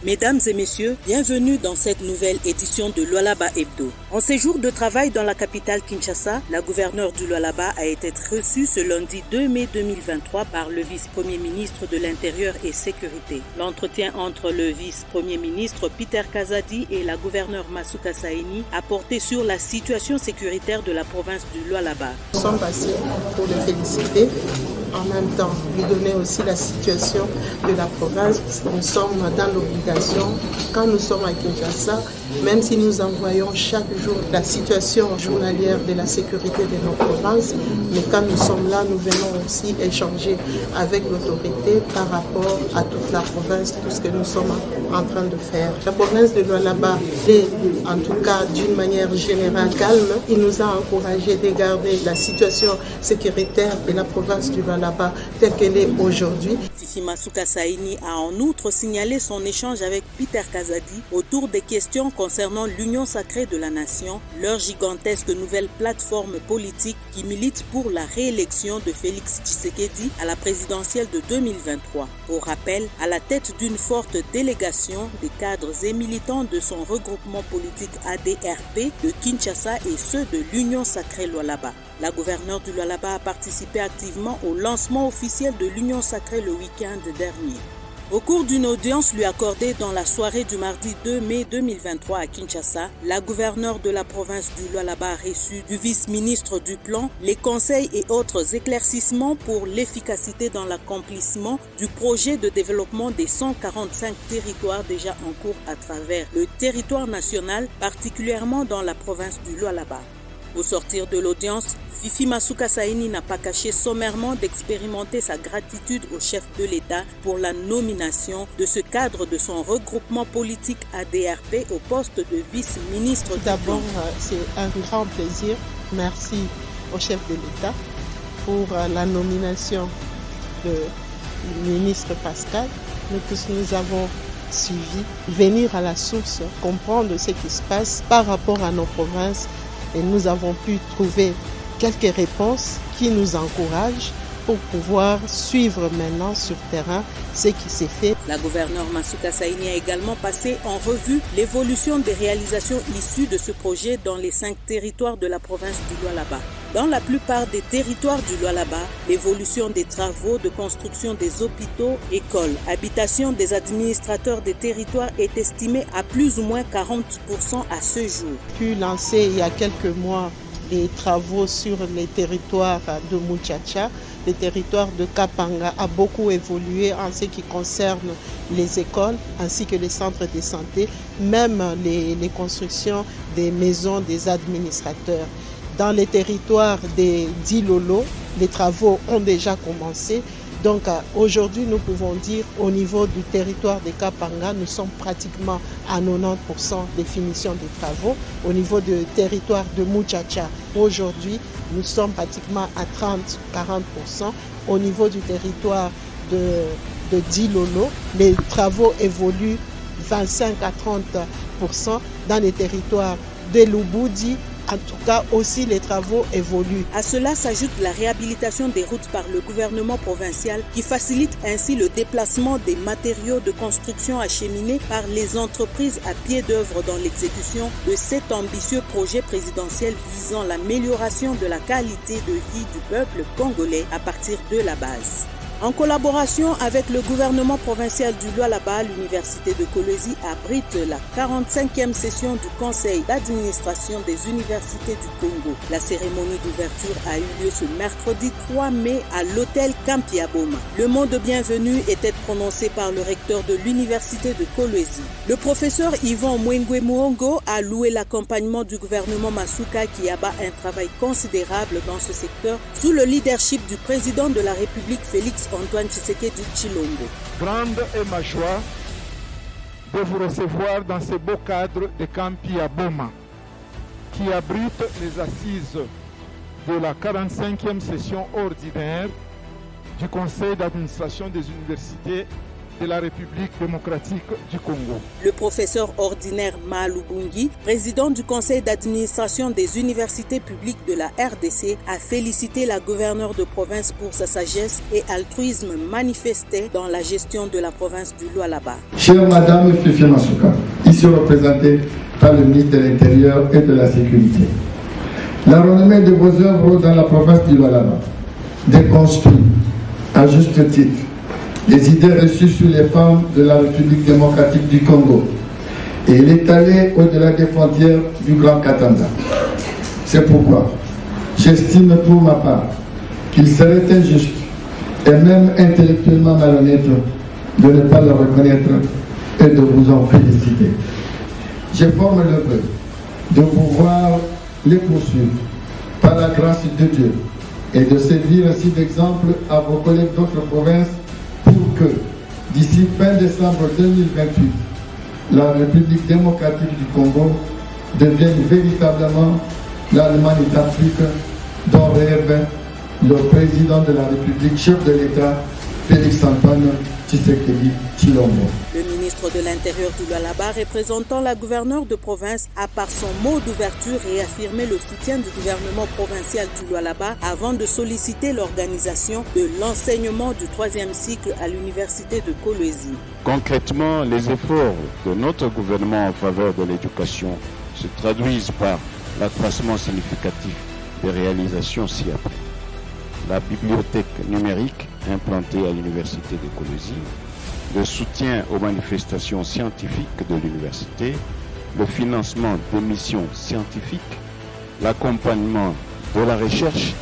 Mesdames et messieurs, bienvenue dans cette nouvelle édition de Lualaba Hebdo. En séjour de travail dans la capitale Kinshasa, la gouverneure du Lualaba a été reçue ce lundi 2 mai 2023 par le vice-premier ministre de l'Intérieur et Sécurité. L'entretien entre le vice-premier ministre Peter Kazadi et la gouverneure Masuka Saini a porté sur la situation sécuritaire de la province du Lualaba. Nous sommes passés pour le féliciter, en même temps lui donner aussi la situation de la province. Nous sommes dans l'obligation, quand nous sommes à Kinshasa, même si nous envoyons chaque jour la situation journalière de la sécurité de nos provinces, mais quand nous sommes là, nous venons aussi échanger avec l'autorité par rapport à toute la province, tout ce que nous sommes en train de faire. La province de Lualaba est, en tout cas d'une manière générale, calme. Il nous a encouragé de garder la situation sécuritaire de la province du Lualaba telle qu'elle est aujourd'hui. Fifi Masuka Saini a en outre signalé son échange avec Peter Kazadi autour des questions concernant l'union sacrée de la nation, leur gigantesque nouvelle plateforme politique qui milite pour la réélection de Félix Tshisekedi à la présidentielle de 2023. Pour rappel, à la tête d'une forte délégation des cadres et militants de son regroupement politique ADRP de Kinshasa et ceux de l'Union sacrée Lualaba. La gouverneure du Lualaba a participé activement au lancement officiel de l'Union sacrée le week-end dernier. Au cours d'une audience lui accordée dans la soirée du mardi 2 mai 2023 à Kinshasa, la gouverneure de la province du Lualaba a reçu du vice-ministre du Plan les conseils et autres éclaircissements pour l'efficacité dans l'accomplissement du projet de développement des 145 territoires déjà en cours à travers le territoire national, particulièrement dans la province du Lualaba. Au sortir de l'audience, Fifi Masuka Saini n'a pas caché sommairement d'expérimenter sa gratitude au chef de l'État pour la nomination de ce cadre de son regroupement politique ADRP au poste de vice-ministre. D'abord, c'est un grand plaisir. Merci au chef de l'État pour la nomination du ministre Pascal. Nous tous, nous avons suivi, venir à la source, comprendre ce qui se passe par rapport à nos provinces. Et nous avons pu trouver quelques réponses qui nous encouragent pour pouvoir suivre maintenant sur terrain ce qui s'est fait. La gouverneure Masuka Saini a également passé en revue l'évolution des réalisations issues de ce projet dans les 5 territoires de la province du Lualaba. Dans la plupart des territoires du Lualaba, l'évolution des travaux de construction des hôpitaux, écoles, habitations des administrateurs des territoires est estimée à plus ou moins 40% à ce jour. Pu lancer il y a quelques mois des travaux sur les territoires de Muchacha. Le territoire de Kapanga a beaucoup évolué en ce qui concerne les écoles ainsi que les centres de santé, même les constructions des maisons des administrateurs. Dans les territoires des Dilolo, les travaux ont déjà commencé. Donc aujourd'hui, nous pouvons dire au niveau du territoire de Kapanga, nous sommes pratiquement à 90% de finition des travaux. Au niveau du territoire de Muchacha, aujourd'hui, nous sommes pratiquement à 30-40%. Au niveau du territoire de Dilolo, les travaux évoluent 25 à 30%. Dans les territoires de Lubudi, en tout cas, aussi les travaux évoluent. À cela s'ajoute la réhabilitation des routes par le gouvernement provincial qui facilite ainsi le déplacement des matériaux de construction acheminés par les entreprises à pied d'œuvre dans l'exécution de cet ambitieux projet présidentiel visant l'amélioration de la qualité de vie du peuple congolais à partir de la base. En collaboration avec le gouvernement provincial du Lualaba, l'université de Kolwezi abrite la 45e session du conseil d'administration des universités du Congo. La cérémonie d'ouverture a eu lieu ce mercredi 3 mai à l'hôtel Kampiaboma. Le mot de bienvenue était prononcé par le recteur de l'université de Kolwezi. Le professeur Yvan Mwengwe Muongo a loué l'accompagnement du gouvernement Masuka qui abat un travail considérable dans ce secteur sous le leadership du président de la République Félix Antoine Tshisekedi Tshilombo. Grande est ma joie de vous recevoir dans ce beau cadre de Kampiaboma qui abrite les assises de la 45e session ordinaire du Conseil d'administration des universités de la République démocratique du Congo. Le professeur ordinaire Malubungi, président du conseil d'administration des universités publiques de la RDC, a félicité la gouverneure de province pour sa sagesse et altruisme manifesté dans la gestion de la province du Lualaba. Chère Madame Fifi Masuka, ici représentée par le ministre de l'Intérieur et de la Sécurité, la renommée de vos œuvres dans la province du Lualaba déconstruit, à juste titre, les idées reçues sur les femmes de la République démocratique du Congo et il est allé au-delà des frontières du Grand Katanga. C'est pourquoi j'estime pour ma part qu'il serait injuste et même intellectuellement malhonnête de ne pas le reconnaître et de vous en féliciter. Je forme le vœu de pouvoir les poursuivre par la grâce de Dieu et de servir ainsi d'exemple à vos collègues d'autres provinces pour que, d'ici fin décembre 2028, la République démocratique du Congo devienne véritablement l'Allemagne d'Afrique dont rêve le président de la République, chef de l'État, Félix-Antoine Tshisekedi Tshilombo. Le ministre de l'Intérieur du Lualaba, représentant la gouverneure de province, a par son mot d'ouverture réaffirmé le soutien du gouvernement provincial du Lualaba avant de solliciter l'organisation de l'enseignement du 3e cycle à l'université de Kolwezi. Concrètement, les efforts de notre gouvernement en faveur de l'éducation se traduisent par l'accroissement significatif des réalisations ci-après. La bibliothèque numérique implantée à l'université de Kolwezi, le soutien aux manifestations scientifiques de l'université, le financement des missions scientifiques, l'accompagnement de la recherche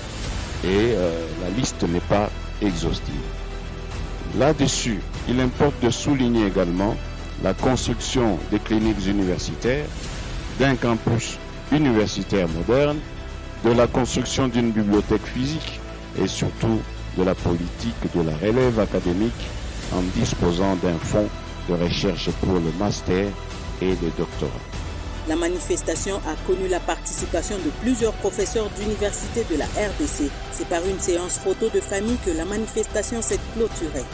et la liste n'est pas exhaustive. Là-dessus, il importe de souligner également la construction des cliniques universitaires, d'un campus universitaire moderne, de la construction d'une bibliothèque physique et surtout de la politique de la relève académique en disposant d'un fonds de recherche pour le master et le doctorat. La manifestation a connu la participation de plusieurs professeurs d'université de la RDC. C'est par une séance photo de famille que la manifestation s'est clôturée.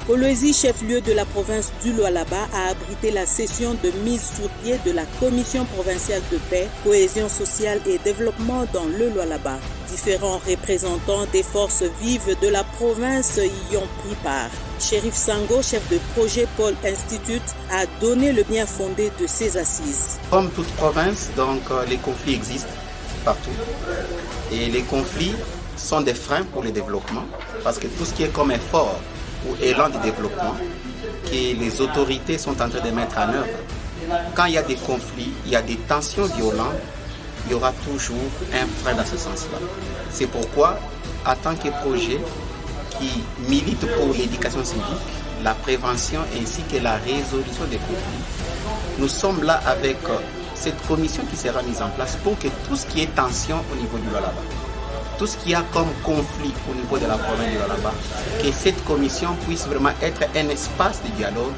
Kolwezi, chef-lieu de la province du Lualaba, a abrité la session de mise sur pied de la Commission provinciale de paix, cohésion sociale et développement dans le Lualaba. Différents représentants des forces vives de la province y ont pris part. Shérif Sango, chef de projet Paul Institute, a donné le bien fondé de ces assises. Comme toute province, les conflits existent partout. Et les conflits sont des freins pour le développement, parce que tout ce qui est comme effort ou élan de développement que les autorités sont en train de mettre en œuvre, quand il y a des conflits, il y a des tensions violentes, il y aura toujours un frein dans ce sens-là. C'est pourquoi, en tant que projet qui milite pour l'éducation civique, la prévention ainsi que la résolution des conflits, nous sommes là avec cette commission qui sera mise en place pour que tout ce qui est tension au niveau du Lualaba, tout ce qu'il y a comme conflit au niveau de la province du Lualaba, que cette commission puisse vraiment être un espace de dialogue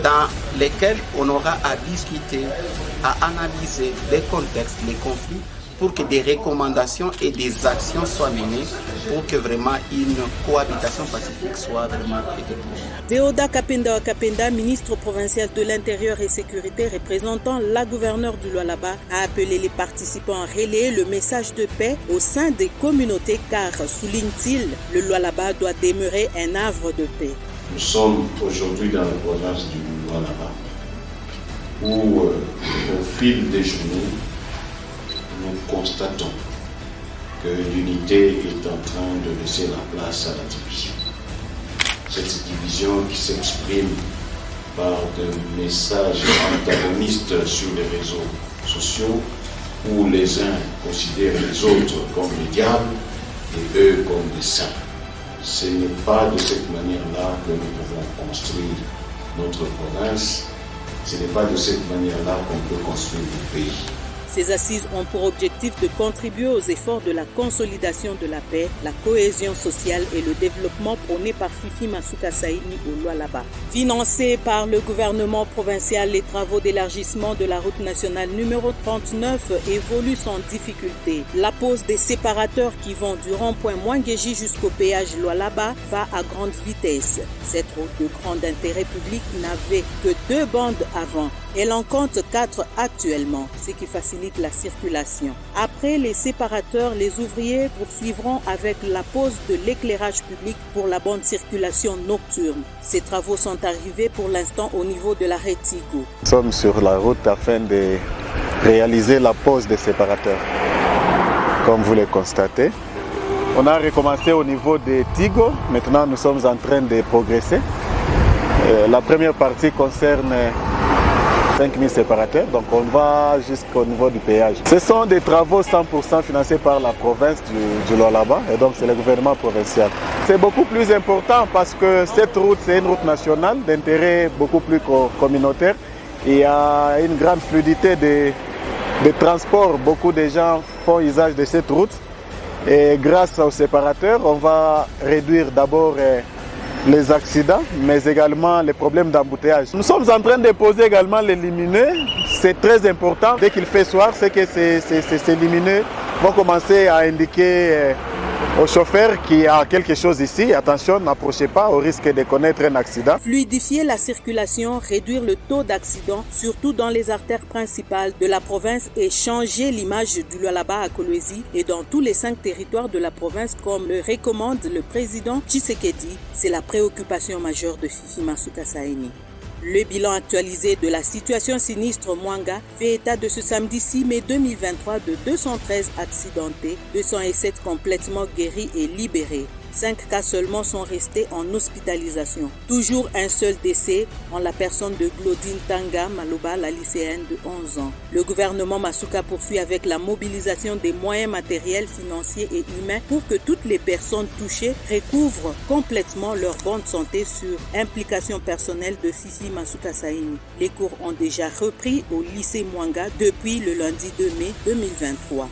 dans lequel on aura à discuter, à analyser les contextes, les conflits, pour que des recommandations et des actions soient menées pour que vraiment une cohabitation pacifique soit vraiment effective. Deoda Kapenda, ministre provincial de l'Intérieur et Sécurité représentant la gouverneure du Lualaba, a appelé les participants à relayer le message de paix au sein des communautés car, souligne-t-il, le Lualaba doit demeurer un havre de paix. Nous sommes aujourd'hui dans la province du Lualaba où, au fil des journées, nous constatons que l'unité est en train de laisser la place à la division. Cette division qui s'exprime par des messages antagonistes sur les réseaux sociaux où les uns considèrent les autres comme les diables et eux comme des saints. Ce n'est pas de cette manière-là que nous pouvons construire notre province. Ce n'est pas de cette manière-là qu'on peut construire le pays. Ces assises ont pour objectif de contribuer aux efforts de la consolidation de la paix, la cohésion sociale et le développement prôné par Fifi Masuka Saini au Lualaba. Financés par le gouvernement provincial, les travaux d'élargissement de la route nationale numéro 39 évoluent sans difficulté. La pose des séparateurs qui vont du rond-point Mwangeji jusqu'au péage Lualaba va à grande vitesse. Cette route de grand intérêt public n'avait que 2 bandes avant. Elle en compte 4 actuellement, ce qui facilite la circulation. Après les séparateurs, les ouvriers poursuivront avec la pose de l'éclairage public pour la bonne circulation nocturne. Ces travaux sont arrivés pour l'instant au niveau de l'arrêt Tigo. Nous sommes sur la route afin de réaliser la pose des séparateurs. Comme vous le constatez, on a recommencé au niveau de Tigo. Maintenant, nous sommes en train de progresser. La première partie concerne 5000 séparateurs, donc on va jusqu'au niveau du péage. Ce sont des travaux 100% financés par la province du Lualaba et donc c'est le gouvernement provincial. C'est beaucoup plus important parce que cette route, c'est une route nationale d'intérêt beaucoup plus communautaire. Il y a une grande fluidité de transport. Beaucoup de gens font usage de cette route et grâce aux séparateurs, on va réduire d'abord les accidents, mais également les problèmes d'embouteillage. Nous sommes en train de poser également les lumineux. C'est très important. Dès qu'il fait soir, c'est que ces lumineux vont commencer à indiquer au chauffeur qu'il y a quelque chose ici. Attention, n'approchez pas au risque de connaître un accident. Fluidifier la circulation, réduire le taux d'accident, surtout dans les artères principales de la province et changer l'image du Lualaba à Kolwezi et dans tous les 5 territoires de la province comme le recommande le président Tshisekedi. C'est la préoccupation majeure de Fifi Masuka Saini. Le bilan actualisé de la situation sinistre Mwanga fait état de ce samedi 6 mai 2023 de 213 accidentés, 207 complètement guéris et libérés. 5 cas seulement sont restés en hospitalisation. Toujours un seul décès en la personne de Glodine Tanga Maloba, la lycéenne de 11 ans. Le gouvernement Masuka poursuit avec la mobilisation des moyens matériels, financiers et humains pour que toutes les personnes touchées recouvrent complètement leur bonne santé sur implication personnelle de Fifi Masuka Saini. Les cours ont déjà repris au lycée Mwanga depuis le lundi 2 mai 2023.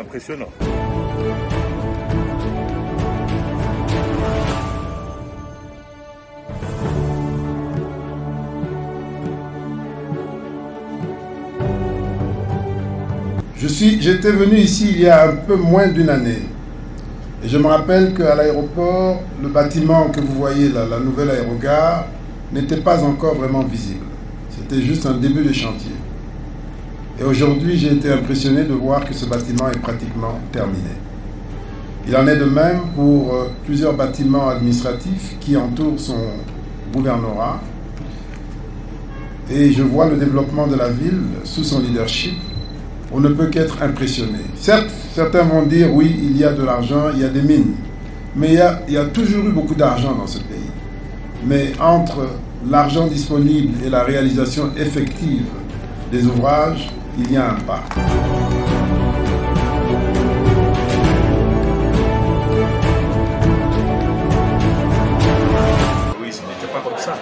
impressionnant. J'étais venu ici il y a un peu moins d'une année. Et je me rappelle qu'à l'aéroport, le bâtiment que vous voyez là, la nouvelle aérogare, n'était pas encore vraiment visible. C'était juste un début de chantier. Et aujourd'hui, j'ai été impressionné de voir que ce bâtiment est pratiquement terminé. Il en est de même pour plusieurs bâtiments administratifs qui entourent son gouvernorat. Et je vois le développement de la ville sous son leadership. On ne peut qu'être impressionné. Certes, certains vont dire, oui, il y a de l'argent, il y a des mines. Mais il y a toujours eu beaucoup d'argent dans ce pays. Mais entre l'argent disponible et la réalisation effective des ouvrages, il y a un pas. Oui, ce n'était pas comme ça.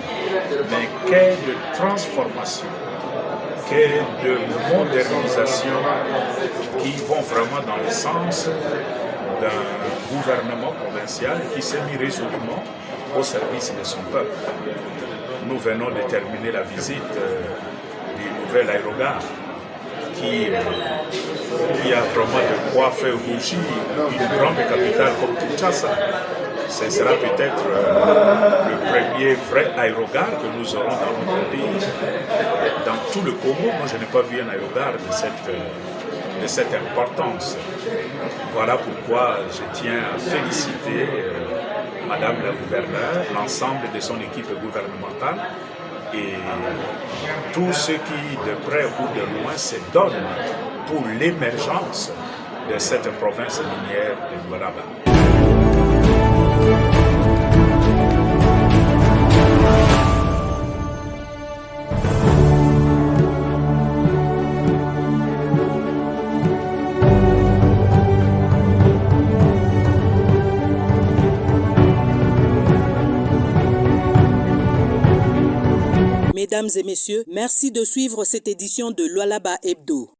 Mais quelle transformation, quelle de modernisation qui vont vraiment dans le sens d'un gouvernement provincial qui s'est mis résolument au service de son peuple. Nous venons de terminer la visite du nouvel aérogare qui a vraiment de quoi faire rougir une grande capitale comme Kinshasa. Ce sera peut-être le premier vrai aérogare que nous aurons dans notre pays. Dans tout le Congo, moi je n'ai pas vu un aérogare de cette importance. Voilà pourquoi je tiens à féliciter Madame la gouverneure, l'ensemble de son équipe gouvernementale et tous ceux qui, de près ou de loin, se donnent pour l'émergence de cette province minière de Lualaba. Mesdames et messieurs, merci de suivre cette édition de Lualaba Hebdo.